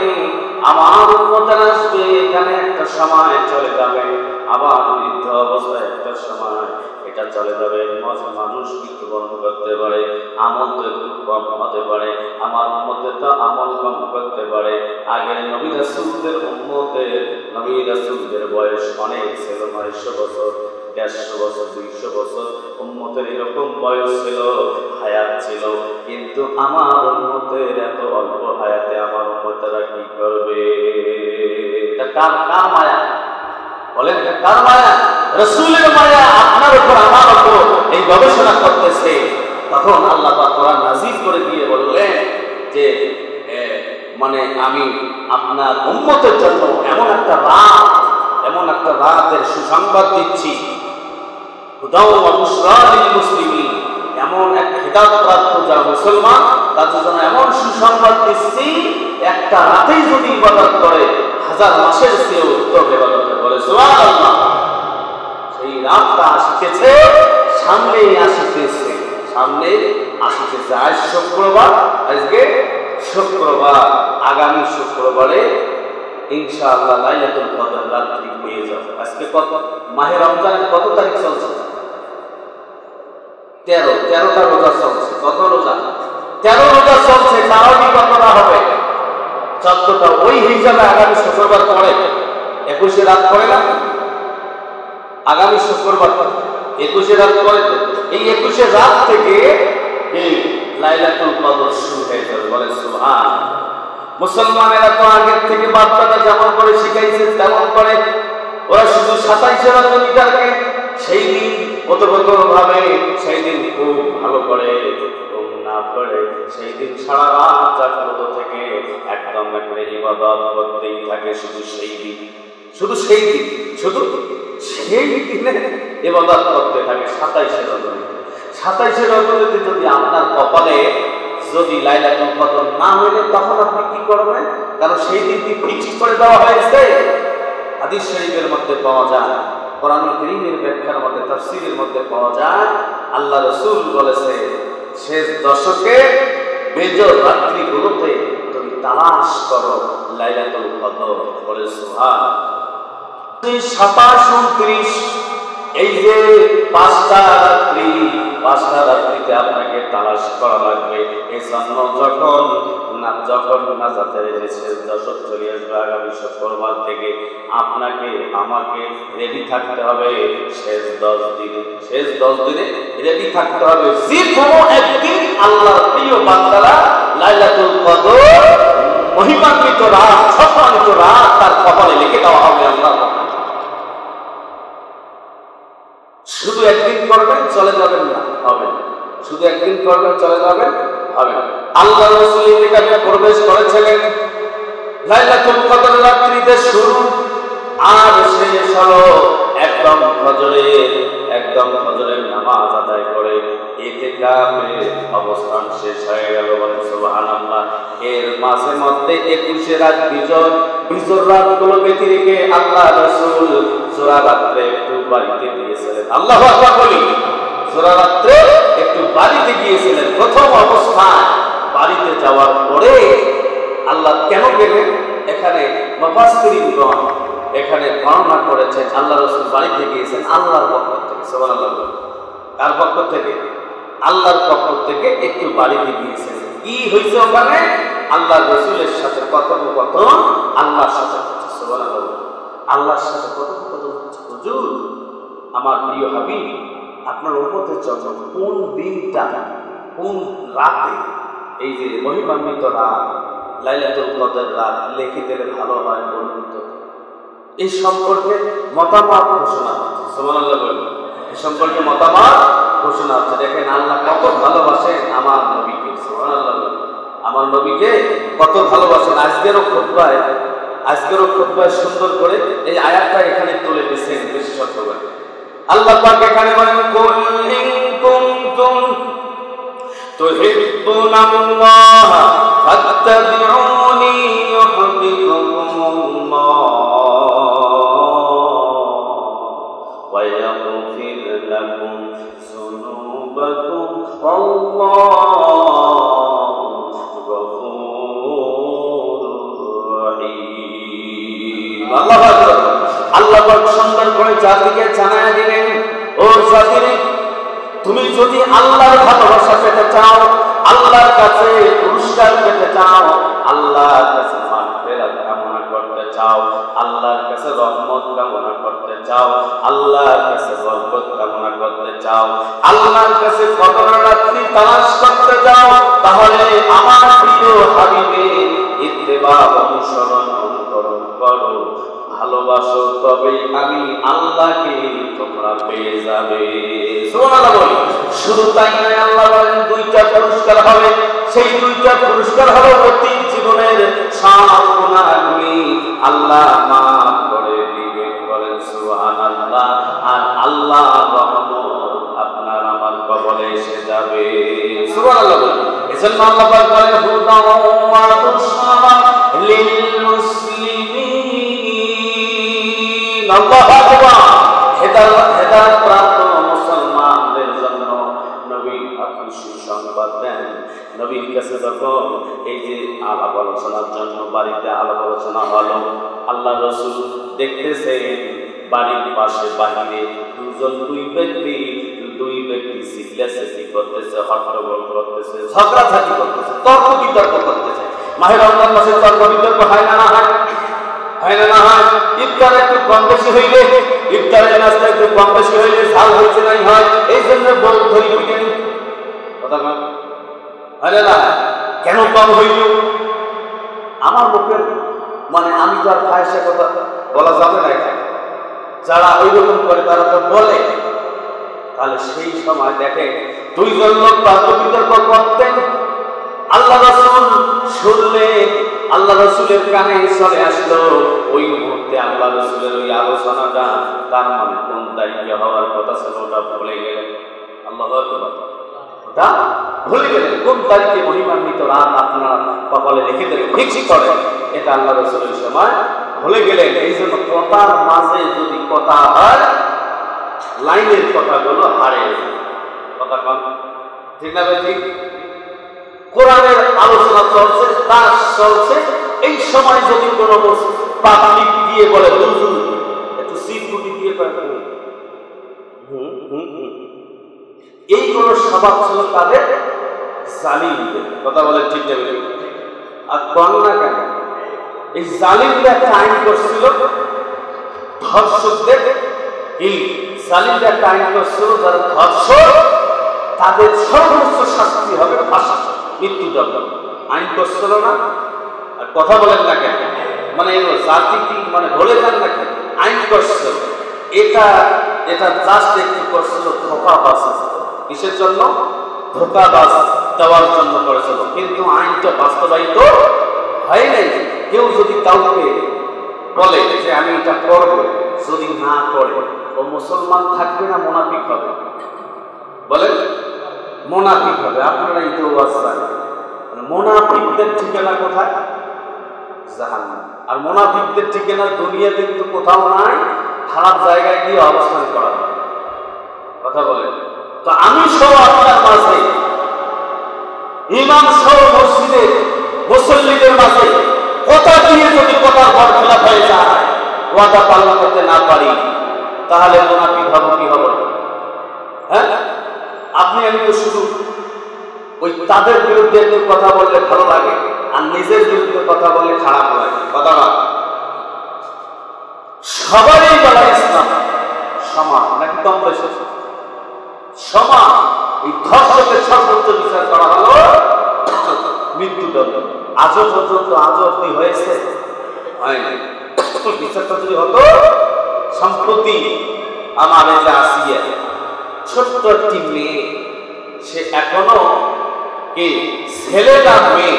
আমার উম্মতের আসবে, এখানে একটা সময় চলে যাবে। আবার বৃদ্ধ অবস্থায় একটা সময় এটা চলে যাবে। মানুষ মৃত্যুবরণ করতে পারে, আমল তো একটু কম হতে পারে, আমার উম্মতের তো আমল কম করতে পারে। আগের নবী রাসূলদের নবী রাসূলদের বয়স অনেক ছিল, 900 বছর, 150 বছর, 200 বছর। উম্মতের এরকম বয়স ছিল, হায়াত ছিল। কিন্তু আমার উম্মতের এত অল্প হায়াতে আমার উম্মতেরা কি করবে? এটা কার মায়া? বলেন কার মায়া? রাসূলের মায়া আপনার উপর, আমার উপর। এই গবেষণা করতেছে। তখন আল্লাহ পাক কোরআন নাযিল করে দিয়ে বললেন যে মানে আমি আপনার উম্মতের জন্য এমন একটা রাতের সুসংবাদ দিচ্ছি হুদাও ওয়া বুশরা লিল মুসলিমিন, এমন এক হিদায়াতপ্রাপ্ত যারা মুসলমান তাদের জন্য এমন সুসংবাদ দিচ্ছি, একটা রাতেই যদি ইবাদত করে হাজার মাসের চেয়ে উত্তম ইবাদত করে। সুবহানাল্লাহ। সেই রাতটা আসিতেছে, সামনেই আসিতেছে, সামনে আসিতেছে। আজ শুক্রবার, আজকে শুক্রবার, আগামী শুক্রবারে ইনশাআল্লাহ লাইলাতুল কদর রাত্রি পেয়ে যাবে। আজকে কত? মাহে রমজানের কত তারিখ চলছে? 13টা রোজা চলছে। কত রোজা? 13 রোজা চলছে। তারাবি কতটা হবে? 14টা। ওই হিসাবে আগামী শুক্রবার পরে 21 রাত পড়ে না? আগামী শুক্রবার 21 রাত পরে। এই 21 রাত থেকে এই লাইলাতুল কদর শুরু হয়ে যাবে। বলে সুবহান। মুসলমানেরা তো আগের থেকে বার্তাটা যেমন করে শিখাইছে তেমন করে ওরা শুধু 27 রজনীটাকে সেই দিন ভাবে, সেই দিন খুব ভালো করে না পড়ে সেই দিন সারা রাত জাগ্রত থেকে একদম করে ইবাদত করতেই থাকে। শুধু সেই দিন ইবাদত করতে থাকে। 27 রজনী। 27 রজনীতে যদি আপনার কপালে যদি লাইলাতুল কদর না হইলে তখন আপনি কি করবেন? কারণ সেই দিনটি ফিক্সড করে দেওয়া হয়েছে। হাদিস শরীফের মধ্যে পাওয়া যায়, কোরআনুল কারীমের ব্যাখ্যার মধ্যে, তাফসীরের মধ্যে পাওয়া যায়, আল্লাহ রাসূল বলেছে শেষ দশকে বেজর রাত্রিগুলোতে তুমি তালাশ করো লাইলাতুল কদর। বলে সুবহান। 27, 29 এই যে 5টা রাত্রিতে আপনাকে তালাশ করা লাগবে। এই জন্য যখন নাজাতের শেষ দশক চলে আসবে আগামী শুক্রবার থেকে আপনাকে আমাকে রেডি থাকতে হবে। শেষ 10 দিনে রেডি থাকতে হবে। যে কোনো একদিন আল্লাহর প্রিয় বান্দারা লাইলাতুল কদর মহিমান্বিত রাত, সম্মানিত রাত তার কপালে লিখে দেওয়া হবে। আল্লাহ শুধু একদিন করবেন চলে যাবেন না, হবে। শুধু একদিন করবেন চলে যাবেন, হবে। আল্লাহ রাসূল ইতিকাফে প্রবেশ করেছিলেন লাইলাতুল কদর রাত্রিতে শুরু আর শেষ হলো একদম ফজরের নামাজ আদায় করে ইতিকাফে অবস্থান শেষ হয়ে গেল। বলেন সুবহানাল্লাহ। এর মাঝে মধ্যে 21 রাত বিজর রাতগুলো ব্যতি রেখে আল্লাহ রাসূল জোড়া রাত্রে একটু বাড়িতে গিয়েছিলেন। আল্লাহু আকবার বলি। জোড়া রাত্রে একটু বাড়িতে গিয়েছিলেন। প্রথম অবস্থায় বাড়িতে যাওয়ার পরে আল্লাহ কেন গেলেন? এখানে মুফাসসিরিনগণ এখানে বর্ণনা করেছেন আল্লাহ রাসূল বাড়িতে গিয়েছেন আল্লাহর পক্ষ থেকে। সুবহানাল্লাহ। কার পক্ষ থেকে? আল্লাহর পক্ষ থেকে একটু বাড়িতে গিয়েছেন। কি হয়েছে ওখানে? আল্লাহ রাসূলের সাথে কথোপকথন আল্লাহর সাথে হচ্ছে। সুবহানাল্লাহ। আল্লাহর সাথে কথোপকথন হচ্ছে। হুজুর, আমার প্রিয় হাবিব, আপনার উম্মতের জন্য কোন দিনটা, কোন রাতে এই যে মহিমান্বিত রাত লাইলাতুল কদর রাত লিখে দিলে ভালো হয় বলুন তো। এই সম্পর্কে মতামত ঘোষণা হচ্ছে। সুবহানাল্লাহ। এই সম্পর্কে মতামত ঘোষণা হচ্ছে। দেখেন আল্লাহ কত ভালোবাসেন আমার নবীকে। সুবহানাল্লাহ। আমার নবীকে কত ভালোবাসেন। আজকেরও খুতবায় সুন্দর করে এই আয়াতটা এখানে তুলে দিয়েছেন বিশেষত করে। আল্লাহ পাক এখানে বলেন কুল ইন কুনতুম তুহিব্বুনাল্লাহ ফাত্তাবিউনি ইউহিব্বুকুমুল্লাহ ওয়া ইয়াগফির লাকুম যুনুবাকুম আল্লাহু গফুরুর রহিম। আল্লাহ পাক সুন্দর করে জাতিকে জানায় দিলেন, ও জাতিরে, তুমি যদি আল্লাহর ভালোবাসা পেতে চাও, আল্লাহর কাছে পুরস্কার পেতে চাও, আল্লাহর কাছে মাগফিরাত কামনা করতে চাও, আল্লাহর কাছে রহমত কামনা করতে চাও, আল্লাহর কাছে বরকত কামনা করতে চাও, আল্লাহর কাছে কদর রাত্রি তালাশ করতে চাও, তাহলে আমার প্রিয় হাবিবের ইত্তেবা অনুসরণ করো, ভালোবাসো, তবে আমি আল্লাহকে তোমরা পেয়ে যাবে। সুবহানাল্লাহ বলি। শুধু তাই নয়, আল্লাহ বলেন 2টা পুরস্কার হবে। সেই 2টা পুরস্কার হলো অতীত জীবনের সব গুনাহগুলি আল্লাহ মাফ করে দিবেন। বলেন সুবহানাল্লাহ। আর আল্লাহ রহমত যাবে। সুবহানাল্লাহ। এজন্য আল্লাহ পাক বলেন হুদাও ওয়া বুশরা লিল মুসলিমিন। আল্লাহু আকবার। হেদায়েত প্রাপ্ত মুসলমানদের জন্য নবী আপনি সুসংবাদ দেন। নবীর কাছে যখন এই যে আলাপ আলোচনার জন্য বাড়িতে আলাপ আলোচনা হলো, আল্লাহ রাসূল দেখতেছেন বাড়ির পাশে বাহিরে দুই ব্যক্তি সিগলাসি করতেছে, হট্টগোল করতেছে, ঝগড়াঝাটি করতেছে, তর্ক বিতর্ক করতেছে। মাহে রমজান মাসে তর্ক বিতর্ক হয় না হয়? হয় না হয়? ইফতার একটু কম বেশি হইলে, ইফতারের নাস্তা একটু কম বেশি হইলে ঝাল হয়েছে নাই হয়, এই জন্য বল ধরি কেন কথা বল হয় না? কেন কম হইল? আমার মুখের মানে আমি তো আর ফায়সা কথা বলা যাবে না এখানে। যারা ওইরকম করে তারা তো বলে। তাহলে সেই সময় দেখে দুইজন লোক তর্ক বিতর্ক করতেন, আল্লাহ রাসূল শুনলেন, আল্লাহ রাসূলের কানে চলে আসলো। ওই মুহূর্তে আল্লাহ রাসূলের ওই আলোচনাটা তার মানে কোন দায়িত্ব হওয়ার কথা ছিল ওটা ভুলে গেলেন। আল্লাহু আকবার। ওটা ভুলে গেলেন। কোন দায়িত্বে মহিমান্বিত রাত আপনারা কপালে লিখে দেবেন, ঠিক করে এটা আল্লাহ রাসূলের সময় ভুলে গেলেন। এই জন্য কথার মাঝে যদি কথা হয়, লাইনের কথাগুলো হারে কথা কম, ঠিক না? ঠিক। কোরআনের আলোচনা চলছে, তার চলছে, এই সময় যদি কোনো পাবলিক দিয়ে বলে হুজুর একটু সিটগুটি দিয়ে এইগুলো স্বভাব ছিল তাদের জালিমদের। কথা বলে ঠিক যাবে আর কম না কেন? এই জালিমরা একটা আইন করছিল ধর্ষকদের, এই জালিমরা একটা আইন করছিল যারা ধর্ষক তাদের সর্বোচ্চ শাস্তি হবে ফাঁসি, মৃত্যুদণ্ড। আইন করছিল না? আর কথা বলেন না কেন? মানে জাতি কি মানে বলে যান না কেন? আইন করছিল। এটা জাস্ট একটু করছিল ধোঁকাবাজ। কিসের জন্য? ধোঁকাবাজ দেওয়ার জন্য করেছিল, কিন্তু আইনটা বাস্তবায়িত হয় নাই। কেউ যদি কাউকে বলে যে আমি এটা করব, যদি না করে ও মুসলমান থাকবে না মুনাফিক হবে? বলেন মুনাফিক হবে। আপনারা এই তো মুনাফিকদের ঠিকানা কোথায়? জাহান্নাম। আর মুনাফিকদের ঠিকানা দুনিয়াতে কিন্তু কোথাও নাই, খারাপ জায়গায় গিয়ে অবস্থান করা। কথা বলেন। তো আমি সহ আপনার মাঝে, ইমাম সহ মসজিদে মুসল্লিদের মাঝে কথা দিয়ে যদি কথার বরখেলাপ হয়ে যায়, ওয়াদা পালন করতে না পারি, তাহলে মুনাফিক হব কি হব? হ্যাঁ, আপনি আমি তো শুধু ওই তাদের বিরুদ্ধে একটু কথা বললে ভালো লাগে, আর নিজের বিরুদ্ধে কথা বললে খারাপ লাগে। কথা না, সবারই বলা ইসলাম সমান নাকি কম বেশি? সমান। এই ধর্ষকের সর্বোচ্চ বিচার করা হলো মৃত্যুদণ্ড। আজও পর্যন্ত আজও অবধি হয়েছে হয়নি। বিচারটা যদি হতো, সম্প্রতি আমার এই যে আসিয়া ছোট্ট একটি মেয়ে, সে এখনো কি ছেলে না মেয়ে,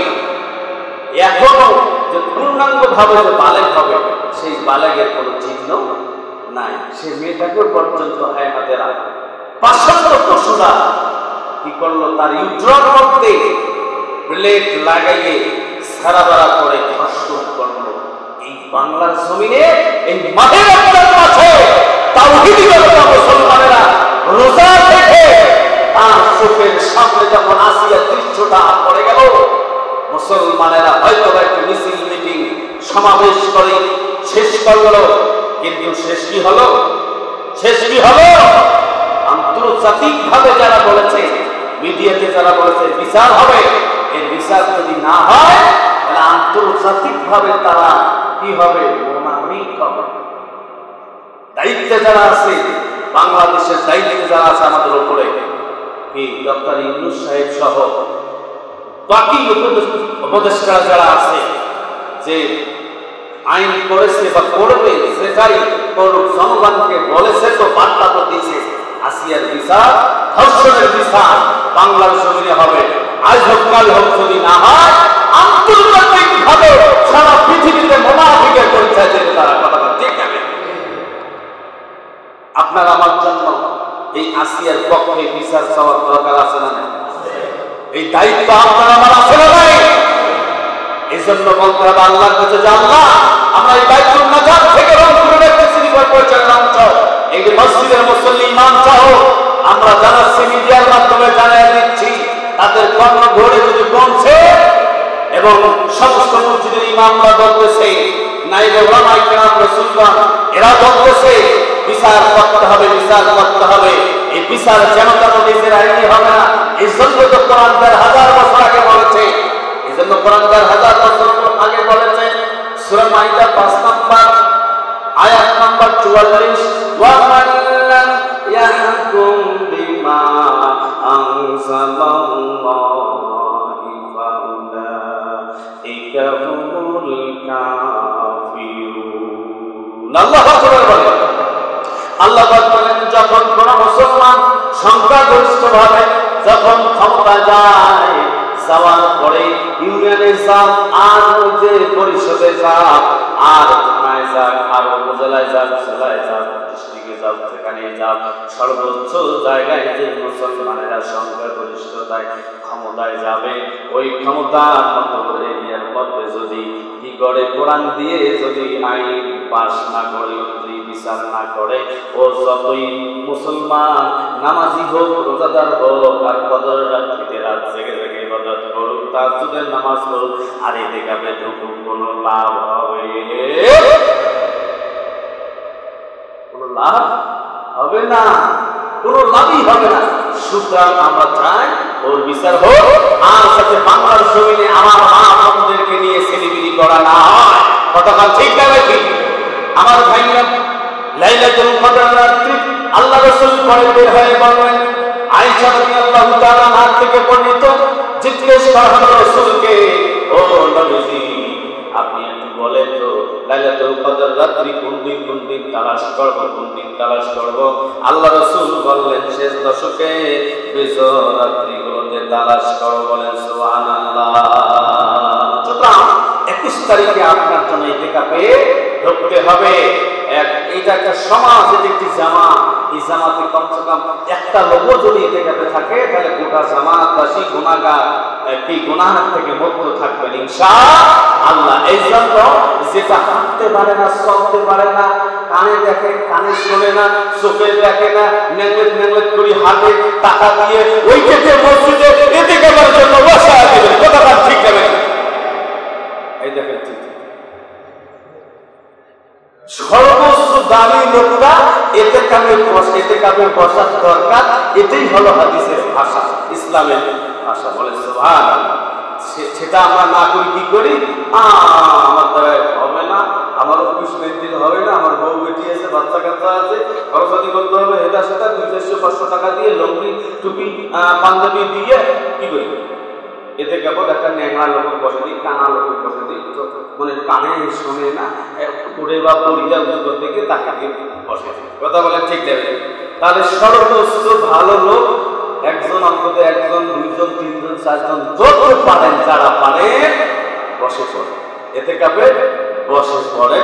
এখনো যে পূর্ণাঙ্গ ভাবে যে বালেগ হবে, সেই বালেগের কোনো চিহ্ন নাই। সে মেয়েটাকে পর্যন্ত হায়াতের পাষণ্ড পশুরা কি করলো, তার ইউট্রার মধ্যে প্লেট লাগাইয়ে সারাবারা করে ধর্ষণ করলো। এই বাংলার জমিনে, এই মাঠের মাঝে তাওহীদি মুসলমানেরা রোজা থেকে তার চোখের সামনে যখন আসিয়া দৃশ্যটা পড়ে গেল, মুসলমানেরা হয়তো একটি মিছিল মিটিং সমাবেশ করে শেষ করলো। কিন্তু শেষ কি হলো? আন্তর্জাতিক ভাবে যারা বলেছে, মিডিয়াতে যারা বলেছে বিচার হবে, এই বিচার যদি না হয় তাহলে আন্তর্জাতিক ভাবে তারা কি হবে? মুনাফিক হবে। দায়িত্বে যারা আছে, বাংলাদেশের দায়িত্বে যারা আছে আমাদের উপরে, কি ডক্টর ইউনূস সাহেব সহ বাকি উপদেষ্টা যারা আছে, যে আইন করেছে বা করবে, সেটাই করুক। জনগণকে বলেছে তো, বার্তা তো দিয়েছে, আসিয়ার বিচার, ধর্ষণের বিচার বাংলার জমিনে হবে। আজ হোক কাল হোক, যদি না হয় আন্তর্জাতিক ভাবে সারা পৃথিবীতে মুনাফিকের পরিচয় দেবে তারা। কথা ঠিক আছে? আপনার আমার জন্য এই আসিয়ার পক্ষে বিচার চাওয়ার দরকার আছে না? এই দায়িত্ব আপনার আমার আছে না নাই? এই জন্য বলতে হবে আল্লাহর কাছে যে আল্লাহ, আমরা এই বাইতুল নাজাত থেকে রংপুরের একটা সিনেমার পরিচালনা চাও, এই যে মসজিদের মুসল্লি ইমাম চাও, আমরা জানাচ্ছি মিডিয়ার মাধ্যমে জানিয়ে দিচ্ছি, তাদের কর্ম ঘরে যদি পৌঁছে এবং সমস্ত মসজিদের ইমামরা বলতেছে, নাইবে ওলামায়ে কেরাম রাসূলগণ এরা বলতেছে বিচার করতে হবে, বিচার করতে হবে, এই বিচার যেন তেন নিজের আইনি হবে না। এই জন্য তো কোরআন 1000 বছর আগে বলেছে, এই জন্য কোরআন 1000 বছর আগে বলেছে সূরা মাইদা 5 নম্বর আয়াত নম্বর 44, ওয়া মান লাম ইয়াহকুম বিমা আনজালাল্লাহি ফাউলাইকা হুমুল কাফিরুন। আল্লাহ আকবার বলেন, আল্লাহ বলেন যখন কোন মুসলমান সংখ্যাগরিষ্ঠভাবে যখন ক্ষমতা যায়, যাওয়ার পরে ইউনিয়নে যাক আর যে পরিষদে যাক আর থানায় যাক আর উপজেলায় যাক জেলায় যাক ডিস্ট্রিক্টে যাক সেখানে যাক, সর্বোচ্চ জায়গায় যে মুসলমানেরা সংখ্যাগরিষ্ঠতায় ক্ষমতায় যাবে, ওই ক্ষমতার মতো এরিয়ার মধ্যে যদি কি করে কোরআন দিয়ে যদি আইন পাশ না করে, যদি বিচার না করে, ও যতই মুসলমান নামাজি হোক রোজাদার হোক আর কদর রাত্রিতে রাত জেগে জেগে ইবাদত করুক, তাহাজ্জুদের নামাজ পড়ুক, আর এতে কাবে ঢুকুক, কোনো লাভ হবে? কোনো লাভ হবে না, কোনো লাভই হবে না। সুতরাং আমরা চাই ওর বিচার হোক, আর সাথে বাংলার জমিনে আমার মা বোনদেরকে নিয়ে সেলিব্রিটি করা না হয়। কতক্ষণ ঠিক না ভাই? আমার ভাইরা লাইলাতুল কদর রাত্রি আল্লাহ রাসূল পরে বের হয়ে বলেন, আয়েশা রাদিয়াল্লাহু তাআলা হাত থেকে বর্ণিত, জিজ্ঞেস করা হলো রাসূলকে, ও নবীজি আপনি একটু বলেন তো লাইলাতুল কদর রাত্রি কোন দিন তালাশ করব, কোন দিন তালাশ করব? আল্লাহ রাসূল বললেন শেষ দশকে বিজয় রাত্রিগুলোতে তালাশ করো। বলেন সুবহানাল্লাহ। সুতরাং 21 তারিখে আপনার জন্য ইতিকাফে ঢুকতে হবে। এটা একটা সমাজ, এটা একটি জামাত, এই জামাতে কমসে কম একটা লোকও যদি ইতিকাফে থাকে তাহলে গোটা জামাতবাসী গুনাহগার কি গুনাহ থেকে মুক্ত থাকবেন ইনশাআল্লাহ। এই জন্য যেটা হাঁটতে পারে না, চলতে পারে না, কানে দেখে কানে শোনে না, চোখে দেখে না, নেংলেট করে হাতে টাকা দিয়ে ওই ক্ষেত্রে মসজিদে ইতিকাফের জন্য বসা দিবেন। কথাটা ঠিক যাবে? এই দেখেন সর্বোচ্চ দামি লোকটা ইতিকাফে বসার দরকার, এটাই হলো হাদিসের ভাষা, ইসলামের ভাষা। বলে সুবহানাল্লাহ। সেটা আমরা না করি, কি করি? আমার দ্বারা হবে না, আমার অফিস মেনটেন হবে না, আমার বউ বেটি আছে, বাচ্চা কাচ্চা আছে, খরচাদি করতে হবে, এটা সেটা 200-500 টাকা দিয়ে লঙ্গি টুপি পাঞ্জাবি দিয়ে কি করি? এতে কেবল একটা ন্যাংরা লোকের বসে দিই, কানা লোকের বসে দিই, মানে কানে শোনে না, উড়ে বা পরিজা উত্তর থেকে তাকে বসে দিই। কথা বলেন ঠিক যাবে? তাহলে সর্বোচ্চ ভালো লোক একজন, অন্তত একজন, 2জন, 3জন, 4জন যত পারেন, যারা পারেন বসে পড়ে, এতে কাবে বসে পড়ে।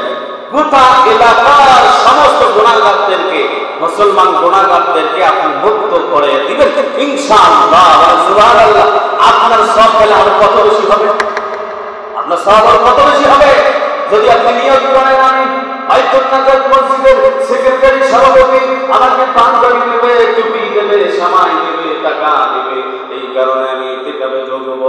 গোটা এলাকার সমস্ত গুনাহগারদেরকে, মুসলমান গুনাহগারদেরকে আপনি মুক্ত করে দিবেন ইনশাআল্লাহ। সুবহানাল্লাহ। আপনার সওয়াব পেলে আর কত বেশি হবে? আপনার সওয়াব আর কত বেশি হবে যদি আপনি নিয়ত করেন আমি বাইতুল নাজাত মসজিদের সেক্রেটারি সভাপতি, আমাকে পাঞ্জাবি দেবে, টুপি দেবে, সামাই দেবে, টাকা দেবে, এই কারণে আমি ইতিকাফে ঢুকব।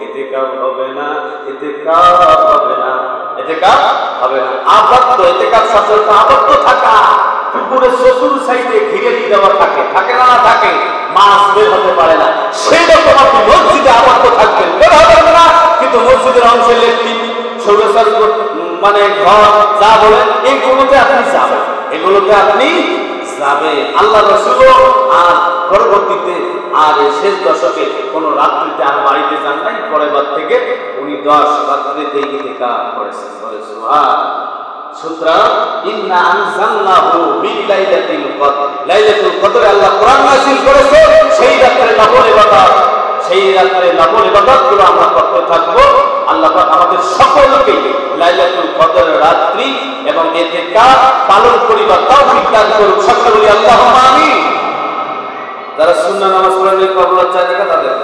ইতিকাফ হবে না, ইতিকাফ হবে না, ইতিকাফ হবে না। আবদ্ধ ইতিকাফ শব্দ আবদ্ধ থাকা, পুকুরে চতুর সাইডে ঘিরে দিয়ে দেওয়া থাকে, থাকে না? থাকে, মাছ বের হতে পারে না। সেই রকম আপনি মসজিদে আবদ্ধ থাকবেন, বের হবেন না, কিন্তু মসজিদের অংশে লেট্রিন, শৌচাগার, মানে ঘর, যা বলেন এইগুলোতে আপনি যাবেন, এগুলোতে আপনি যাবেন। আল্লাহ রাসূল আর পরবর্তীতে আর শেষ দশকে কোন রাত্রিতে আর বাড়িতে যান নাই, পরের বার থেকে উনি 10 রাত্রিতে ইতিকাফ করেছেন। বলে সুবহানাল্লাহ। সুতরাং ইন্না আনজালনাহু বিলাইলাতিল কদর, লাইলাতুল কদরে আল্লাহ কোরআন নাযিল করেছে, সেই রাতে নফল ইবাদত, সেই রাতে নফল ইবাদতগুলো আমরা করতে থাকব। আল্লাহ পাক আমাদের সকলকে লাইলাতুল কদরের রাত্রি এবং ইতিকাফ পালন করিবার তৌফিক দান করুন। সকলে বলি আল্লাহুম্মা আমিন। যারা সুন্নাহ নামাজ পড়েন কবুল চাই দেখা তাদের